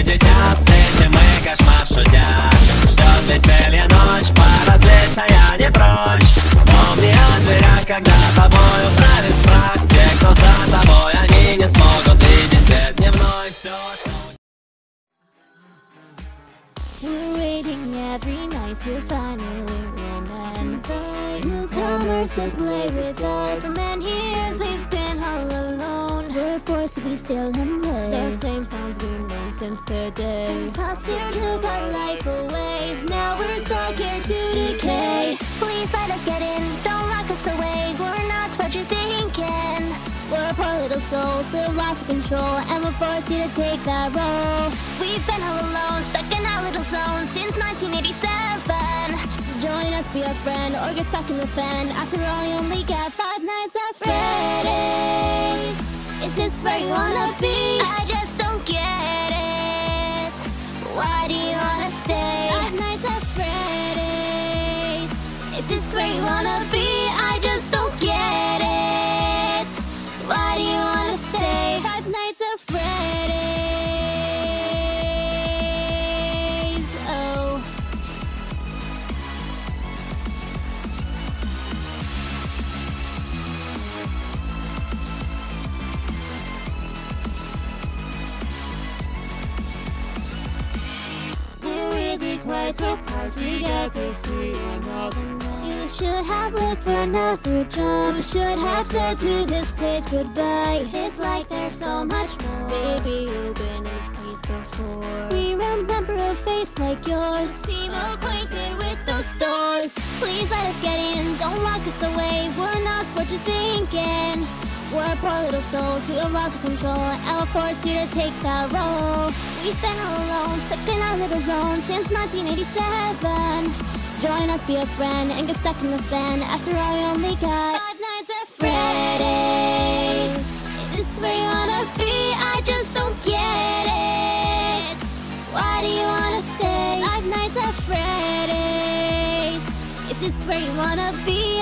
видеть я встретим мы кошмар шутя. Ждет веселье ночь, поразвлечься я не прочь. Помни о дверях, когда тобою правит страх. Те, кто за тобой, они не смогут видеть свет дневной. Все, что... We're waiting every night to finally win and invite newcomers to play with us. For many years we've been all alone. We're forced to be still and play the same sounds we've known since the day imposter took our life away. Now we're stuck here to decay. Please let us get in, don't lock us away. We're not what you're thinking. We're poor little souls, so lost control, and we're forced you to take that role. We've been all alone, stuck in our little zone since 1987. Join us, be a friend, or get stuck in the fan. After all, you only get 5 nights at Freddy's. Is this where you wanna be? I just don't get it. Why do you wanna stay? 5 nights at Freddy's. Is this where you wanna be? I just don't get it. Why do you wanna stay? 5 nights at Freddy's. Oh. We're really quite surprised we get to see another night. You should have looked for another job. You should have said to this place goodbye. It's like there's so much more. Baby, you've been in this place before. We remember a face like yours. Seem acquainted with those doors. Please let us get in, don't lock us away. We're not what you're thinking. We're poor little souls who have lost control, and we're forced you to take that role. We've been all alone, stuck in our little zone since 1987. Join us, be a friend, and get stuck in the fan. After all, we only got 5 nights at Freddy's. Is this where you wanna be? I just don't get it. Why do you wanna stay? 5 nights at Freddy's. Is this where you wanna be?